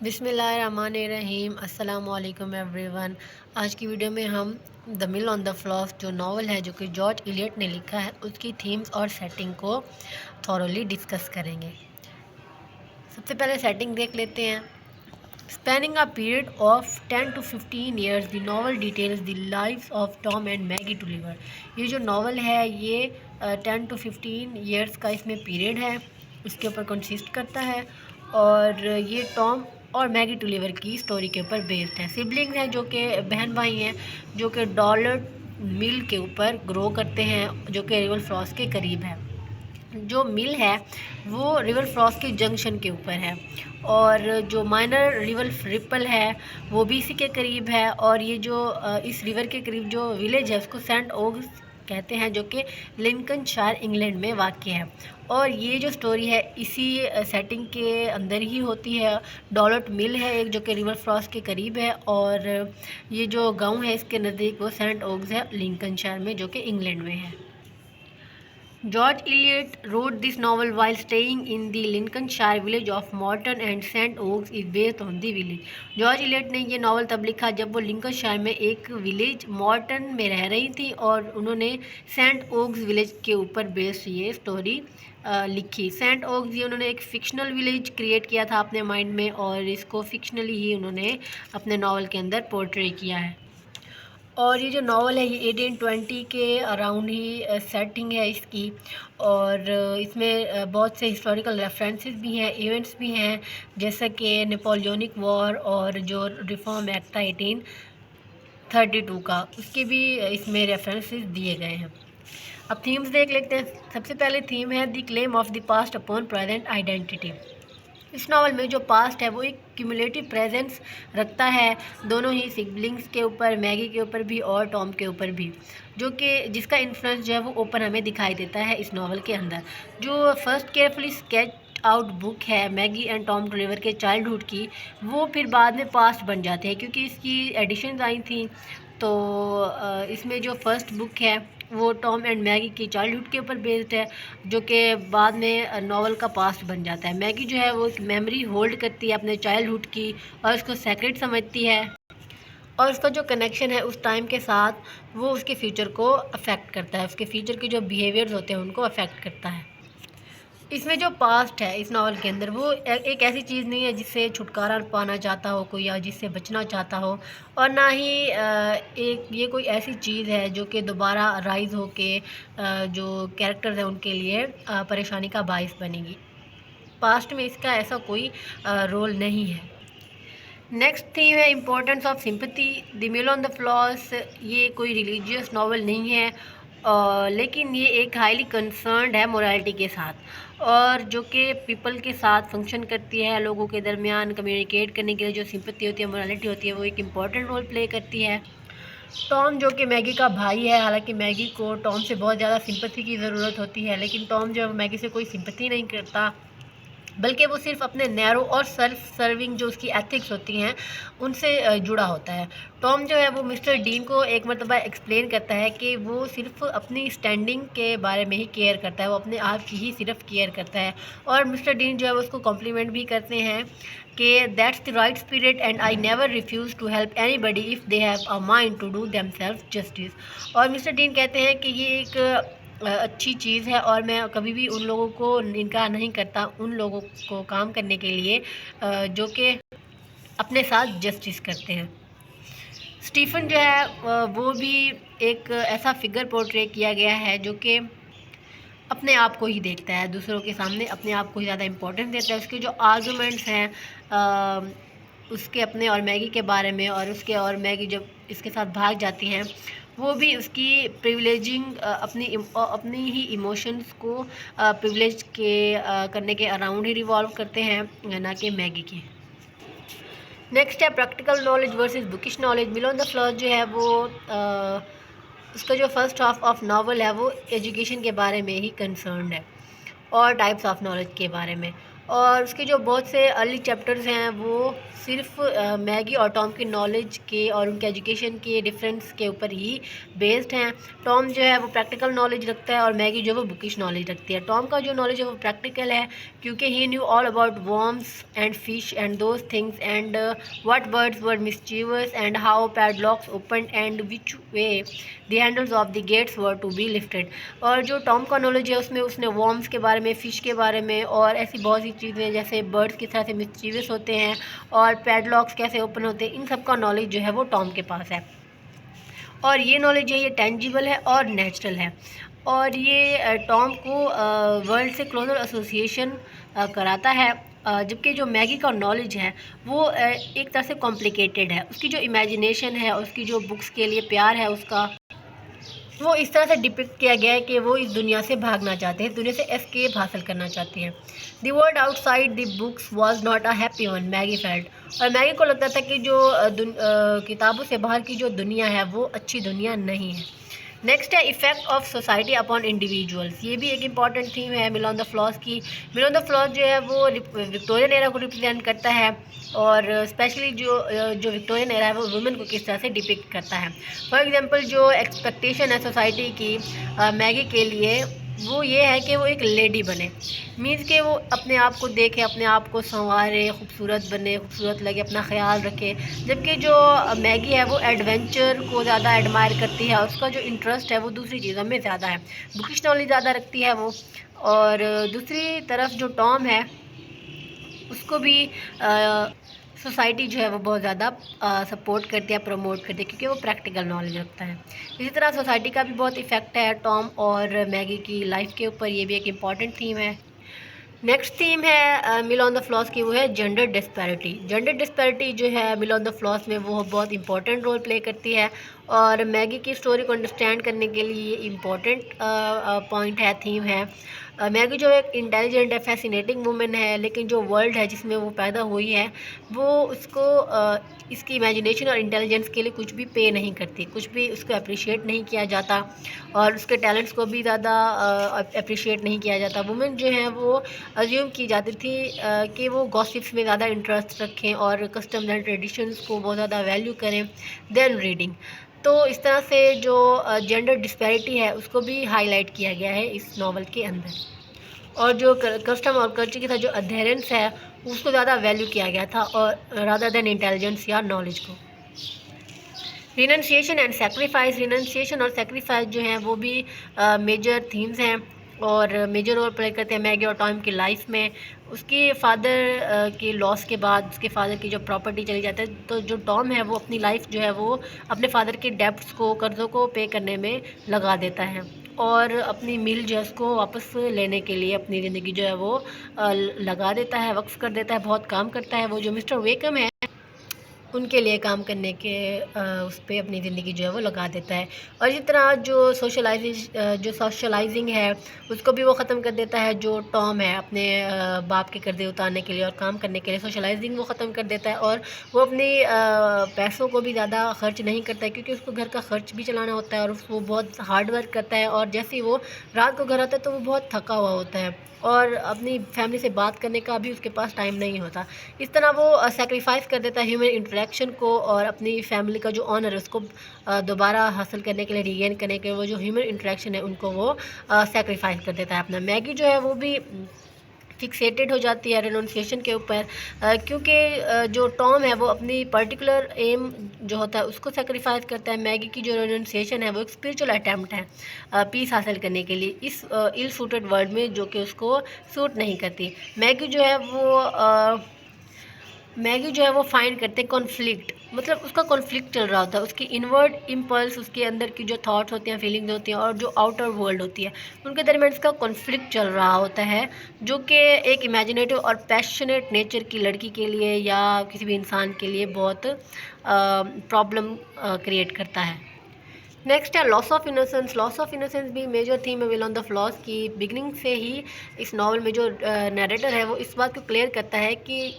बिस्मिल्लाहिर्रहमानिर्रहीम। अस्सलामु अलैकुम एवरीवन। आज की वीडियो में हम the mill on the floss जो नावल है जो कि जॉर्ज इलियट ने लिखा है उसकी थीम्स और सेटिंग को थॉरोली डिस्कस करेंगे। सबसे पहले सेटिंग देख लेते हैं। Spanning a period of 10 to 15 years the novel details the lives of Tom and Maggie Tulliver. ये जो नावल है ये 10 to 15 ईयर्स का इसमें पीरियड है, उसके ऊपर कंसिस्ट करता है और ये टॉम और मैगी टुलिवर की स्टोरी के ऊपर बेस्ड है। सिबलिंग्स हैं जो कि बहन भाई हैं जो कि डॉलर मिल के ऊपर ग्रो करते हैं जो कि रिवर फ्लॉस के करीब है। जो मिल है वो रिवर फ्लॉस के जंक्शन के ऊपर है और जो माइनर रिवर रिपल है वो भी इसी के करीब है। और ये जो इस रिवर के करीब जो विलेज है उसको सेंट ओग्स कहते हैं जो कि लिंकनशायर इंग्लैंड में वाक़ है। और ये जो स्टोरी है इसी सेटिंग के अंदर ही होती है। डॉलट मिल है एक जो कि रिवर फ्लॉस के करीब है और ये जो गांव है इसके नज़दीक वो सेंट ओग्स है लिंकनशायर में जो कि इंग्लैंड में है। George Eliot wrote this novel while staying in the Lincolnshire village of Morton and St Oaks is based on the village. George Eliot ने ये नावल तब लिखा जब वो लिंकनशायर में एक विलेज मॉर्टन में रह रही थी और उन्होंने सेंट ओक्स विलेज के ऊपर बेस्ड ये स्टोरी लिखी। सेंट ओक्स ये उन्होंने एक फिक्शनल विलेज क्रिएट किया था अपने माइंड में और इसको फिक्शनली ही उन्होंने अपने नावल के अंदर पोर्ट्रे किया है। और ये जो नावल है ये 1820 के अराउंड ही सेटिंग है इसकी और इसमें बहुत से हिस्टोरिकल रेफरेंसेस भी हैं, इवेंट्स भी हैं जैसा कि नेपोलियनिक वॉर और जो रिफॉर्म एक्ट था 1832 का, उसके भी इसमें रेफरेंसेस दिए गए हैं। अब थीम्स देख लेते हैं। सबसे पहले थीम है the claim of the past upon present identity. इस नावल में जो पास्ट है वो एक क्यूमुलेटिव प्रेजेंस रखता है दोनों ही सिबलिंग्स के ऊपर, मैगी के ऊपर भी और टॉम के ऊपर भी, जो कि जिसका इन्फ्लुएंस जो है वो ओपन हमें दिखाई देता है इस नावल के अंदर। जो first carefully sketch out book है मैगी एंड टॉम टुलिवर के चाइल्डहुड की, वो फिर बाद में पास्ट बन जाते हैं क्योंकि इसकी एडिशंस आई थी। तो इसमें जो फर्स्ट बुक है वो टॉम एंड मैगी की चाइल्डहुड के ऊपर बेस्ड है जो कि बाद में नावल का पास्ट बन जाता है। मैगी जो है वो एक मेमोरी होल्ड करती है अपने चाइल्डहुड की और उसको सेक्रेट समझती है और उसका जो कनेक्शन है उस टाइम के साथ वो उसके फ्यूचर को अफेक्ट करता है, उसके फ्यूचर के जो बिहेवियर्स होते हैं उनको अफेक्ट करता है। इसमें जो पास्ट है इस नावल के अंदर वो एक ऐसी चीज़ नहीं है जिससे छुटकारा पाना चाहता हो कोई या जिससे बचना चाहता हो, और ना ही एक ये कोई ऐसी चीज़ है जो कि दोबारा राइज हो के जो कैरेक्टर्स हैं उनके लिए परेशानी का बायस बनेगी। पास्ट में इसका ऐसा कोई रोल नहीं है। नेक्स्ट थीम है importance of sympathy. The mill on the floss ये कोई रिलीजियस नावल नहीं है लेकिन ये एक हाईली कंसर्न्ड है मोरालिटी के साथ और जो कि पीपल के साथ फंक्शन करती है, लोगों के दरमियान कम्युनिकेट करने के लिए जो सिंपैथी होती है, मोरालिटी होती है, वो एक इम्पॉर्टेंट रोल प्ले करती है। टॉम जो कि मैगी का भाई है, हालांकि मैगी को टॉम से बहुत ज़्यादा सिंपैथी की ज़रूरत होती है लेकिन टॉम जो मैगी से कोई सिंपैथी नहीं करता बल्कि वो सिर्फ अपने नैरो और सेल्फ सर्विंग जो उसकी एथिक्स होती हैं उनसे जुड़ा होता है। टॉम जो है वो मिस्टर डीन को एक मरतबा एक्सप्लेन करता है कि वो सिर्फ अपनी स्टैंडिंग के बारे में ही केयर करता है, वो अपने आप की ही सिर्फ केयर करता है। और मिस्टर डीन जो है वो उसको कॉम्प्लीमेंट भी करते हैं कि that's the right spirit and I never refuse to help anybody if they have a mind to do themselves justice. और मिस्टर डीन कहते हैं कि ये एक अच्छी चीज़ है और मैं कभी भी उन लोगों को इनकार नहीं करता उन लोगों को काम करने के लिए जो कि अपने साथ जस्टिस करते हैं। स्टीफन जो है वो भी एक ऐसा फिगर पोर्ट्रे किया गया है जो कि अपने आप को ही देखता है, दूसरों के सामने अपने आप को ही ज़्यादा इम्पोर्टेंस देता है। उसके जो आर्गूमेंट्स हैं उसके अपने और मैगी के बारे में और उसके और मैगी जब इसके साथ भाग जाती हैं वो भी उसकी प्रिविलेजिंग अपनी ही इमोशंस को प्रिविलेज के करने के अराउंड ही रिवॉल्व करते हैं, ना कि मैगी के। नेक्स्ट है practical knowledge versus bookish knowledge. Mill on the floss जो है वो उसका जो फर्स्ट हाफ ऑफ नावल है वो एजुकेशन के बारे में ही कंसर्न है और टाइप्स ऑफ नॉलेज के बारे में। और उसके जो बहुत से अर्ली चैप्टर्स हैं वो सिर्फ मैगी और टॉम की नॉलेज के और उनके एजुकेशन के डिफरेंस के ऊपर ही बेस्ड हैं। टॉम जो है वो प्रैक्टिकल नॉलेज रखता है और मैगी जो है वो बुकिश नॉलेज रखती है। टॉम का जो नॉलेज है वो प्रैक्टिकल है क्योंकि he knew all about worms and fish and those things and what birds were mischievous and how padlocks open and which way the handles of the gates were to be lifted. और जो Tom का knowledge है उसमें उसने worms के बारे में, fish के बारे में और ऐसी बहुत सी चीज़ें जैसे बर्ड्स किस तरह से मिस्चीवस होते हैं और पैडलॉक्स कैसे ओपन होते हैं, इन सब का नॉलेज जो है वो टॉम के पास है। और ये नॉलेज जो है ये टेंजिबल है और नेचुरल है और ये टॉम को वर्ल्ड से क्लोजर एसोसिएशन कराता है। जबकि जो मैगी का नॉलेज है वो एक तरह से कॉम्प्लिकेटेड है। उसकी जो इमेजिनेशन है, उसकी जो बुक्स के लिए प्यार है उसका, वो इस तरह से डिपिक्ट किया गया है कि वो इस दुनिया से भागना चाहते हैं, दुनिया से एस्केप हासिल करना चाहते हैं। The world outside the books was not a happy one, Maggi felt. और मैगी को लगता था कि जो किताबों से बाहर की जो दुनिया है वो अच्छी दुनिया नहीं है। नेक्स्ट है effect of society upon individuals. ये भी एक इंपॉर्टेंट थीम है मिल ऑन द फ्लॉस की। मिल ऑन द फ्लॉस जो है वो विक्टोरियन एरा को रिप्रेजेंट करता है और स्पेशली जो विक्टोरियन एरा है वो वुमेन को किस तरह से डिपिक्ट करता है। फॉर एग्जांपल जो एक्सपेक्टेशन है सोसाइटी की मैगी के लिए वो ये है कि वो एक लेडी बने, मीन्स कि वो अपने आप को देखे, अपने आप को संवारे, खूबसूरत बने, खूबसूरत लगे, अपना ख्याल रखे। जबकि जो मैगी है वो एडवेंचर को ज़्यादा एडमायर करती है, उसका जो इंटरेस्ट है वो दूसरी चीज़ों में ज़्यादा है, बुकिश नॉलेज ज़्यादा रखती है वो। और दूसरी तरफ जो टॉम है उसको भी सोसाइटी जो है वो बहुत ज़्यादा सपोर्ट करती है, प्रमोट करती है क्योंकि वो प्रैक्टिकल नॉलेज रखता है। इसी तरह सोसाइटी का भी बहुत इफ़ेक्ट है टॉम और मैगी की लाइफ के ऊपर, ये भी एक इम्पॉर्टेंट थीम है। नेक्स्ट थीम है मिल ऑन द फ्लॉस की, वो है जेंडर डिस्पैरिटी। जेंडर डिस्पैरिटी जो है मिल ऑन द फ्लॉस में वो बहुत इंपॉर्टेंट रोल प्ले करती है और मैगी की स्टोरी को अंडरस्टैंड करने के लिए ये इम्पॉर्टेंट पॉइंट है, थीम है। मैगी जो एक इंटेलिजेंट है, फैसिनेटिंग वुमेन है, लेकिन जो वर्ल्ड है जिसमें वो पैदा हुई है वो उसको इसकी इमेजिनेशन और इंटेलिजेंस के लिए कुछ भी पे नहीं करती, कुछ भी उसको अप्रिशिएट नहीं किया जाता और उसके टैलेंट्स को भी ज़्यादा अप्रिशिएट नहीं किया जाता। वुमेन जो है वो अज्यूम की जाती थी कि वो गॉसिप्स में ज़्यादा इंटरेस्ट रखें और कस्टम्स एंड ट्रेडिशंस को बहुत ज़्यादा वैल्यू करें देन रीडिंग। तो इस तरह से जो जेंडर डिस्पैरिटी है उसको भी हाईलाइट किया गया है इस नावल के अंदर। और जो कस्टम और कल्चर के साथ जो अधेरेंस है उसको ज़्यादा वैल्यू किया गया था और रादर देन इंटेलिजेंस या नॉलेज को। Renunciation and sacrifice. रिनंसिएशन और सेक्रीफाइस जो हैं वो भी मेजर थीम्स हैं और मेजर रोल प्ले करते हैं मैगी और टॉम की लाइफ में। उसके फादर की लॉस के बाद उसके फादर की जो प्रॉपर्टी चली जाती है तो जो टॉम है वो अपनी लाइफ जो है वो अपने फादर के डेब्ट्स को, कर्ज़ों को पे करने में लगा देता है और अपनी मिल जो है उसको वापस लेने के लिए अपनी ज़िंदगी जो है वो लगा देता है, वक्फ कर देता है, बहुत काम करता है। वो जो मिस्टर वेकम है उनके लिए काम करने के उस पर अपनी ज़िंदगी जो है वो लगा देता है। और इसी तरह जो सोशलाइजिंग है उसको भी वो ख़त्म कर देता है। जो टॉम है अपने बाप के कर्जे उतारने के लिए और काम करने के लिए सोशलाइजिंग वो ख़त्म कर देता है और वो अपनी पैसों को भी ज़्यादा खर्च नहीं करता है क्योंकि उसको घर का खर्च भी चलाना होता है और वो बहुत हार्ड वर्क करता है और जैसे ही वो रात को घर आता है तो वो बहुत थका हुआ होता है और अपनी फैमिली से बात करने का भी उसके पास टाइम नहीं होता। इस तरह वो सेक्रीफाइस कर देता है ह्यूमन इंटरेक्शन को और अपनी फैमिली का जो ऑनर है उसको दोबारा हासिल करने के लिए, रीगेन करने के लिए वो जो ह्यूमन इंटरेक्शन है उनको वो सेक्रीफाइस कर देता है अपना। मैगी जो है वो भी फिक्सेटेड हो जाती है रेनोन्सिएशन के ऊपर क्योंकि जो टॉम है वो अपनी पर्टिकुलर एम जो होता है उसको सेक्रीफाइस करता है। मैगी की जो रेनोन्सिएशन है वो एक स्पिरिचुअल अटैम्प्ट है पीस हासिल करने के लिए इस इल सूटेड वर्ल्ड में जो कि उसको सूट नहीं करती। मैगी जो है वो फाइंड करते हैं कॉन्फ्लिक्ट, मतलब उसका कॉन्फ्लिक्ट चल रहा होता है, उसकी इनवर्ड इम्पल्स, उसके अंदर की जो थॉट्स होती हैं, फीलिंग्स होती हैं और जो आउटर वर्ल्ड होती है उनके दरमियान इसका कॉन्फ्लिक्ट चल रहा होता है जो कि एक इमेजिनेटिव और पैशनेट नेचर की लड़की के लिए या किसी भी इंसान के लिए बहुत प्रॉब्लम क्रिएट करता है। नेक्स्ट है loss of innocence. Loss of innocence भी मेजर थीम है विल ऑन द फ्लॉस की। बिगनिंग से ही इस नावल में जो नरेटर है वो इस बात को क्लियर करता है कि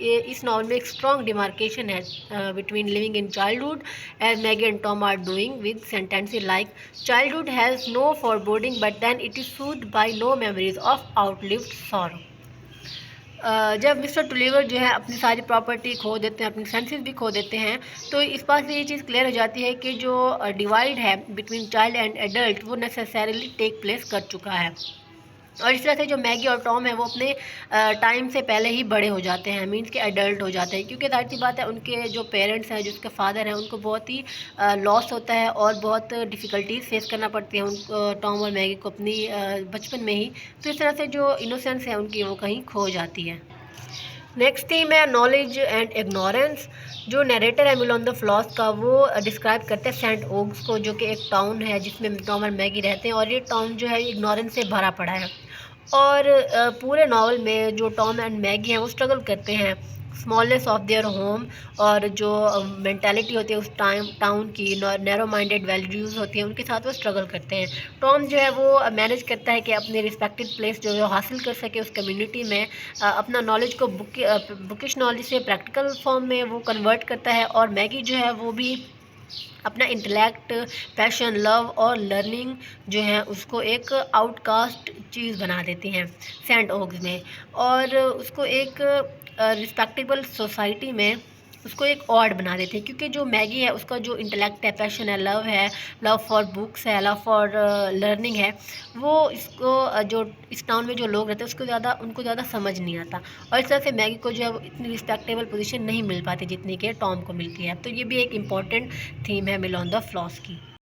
इस नावल में एक स्ट्रॉन्ग डिमार्केशन है between living in childhood as Maggie and Tom are doing with sentences like childhood has no foreboding but then it is soothed by no memories of outlived sorrow. जब mister Tulliver जो है अपनी सारी property खो देते हैं, अपनी senses भी खो देते हैं, तो इस बात से ये चीज़ क्लियर हो जाती है कि जो डिवाइड है बिटवीन चाइल्ड एंड एडल्ट वो नेसेसरीली टेक प्लेस कर चुका है। और इस तरह से जो मैगी और टॉम है वो अपने टाइम से पहले ही बड़े हो जाते हैं, मीन्स के एडल्ट हो जाते हैं, क्योंकि ज़ाहिर सी बात है उनके जो पेरेंट्स हैं, जो उसके फादर हैं, उनको बहुत ही लॉस होता है और बहुत डिफ़िकल्टीज फेस करना पड़ती है उनको, टॉम और मैगी को अपनी बचपन में ही। तो इस तरह से जो इनोसेंस है उनकी वो कहीं खो जाती है। नेक्स्ट थीम है नॉलेज एंड इग्नोरेंस। जो नरेटर है मिल ऑन द फ्लॉस का, वो डिस्क्राइब करते हैं सेंट ओग्स को, जो कि एक टाउन है जिसमें टॉम और मैगी रहते हैं, और ये टाउन जो है इग्नोरेंस से भरा पड़ा है। और पूरे नावल में जो टॉम एंड मैगी हैं वो स्ट्रगल करते हैं स्मॉलनेस ऑफ देयर होम, और जो मेंटालिटी होती है उस टाउन की, नैरो माइंडेड वैल्यूज़ होती हैं, उनके साथ वो स्ट्रगल करते हैं। टॉम जो है वो मैनेज करता है कि अपनी रिस्पेक्टेड प्लेस जो है वो हासिल कर सके उस कम्युनिटी में, अपना नॉलेज को बुकिश नॉलेज से प्रैक्टिकल फॉर्म में वो कन्वर्ट करता है। और मैगी जो है वो भी अपना इंटेलेक्ट, पैशन, लव और लर्निंग जो है उसको एक आउटकास्ट चीज़ बना देती हैं सेंट ओग्स में, और उसको एक रिस्पेक्टेबल सोसाइटी में उसको एक ऑड बना देते हैं, क्योंकि जो मैगी है उसका जो इंटेलेक्ट है, पैशन है, लव है, लव फॉर बुक्स है, लव फॉर लर्निंग है, वो इसको जो इस टाउन में जो लोग रहते हैं उनको ज़्यादा समझ नहीं आता। और इस तरह से मैगी को जो है वो इतनी रिस्पेक्टेबल पोजीशन नहीं मिल पाती जितनी कि टॉम को मिलती है। तो ये भी एक इम्पॉर्टेंट थीम है मिल ऑन द फ्लॉस की।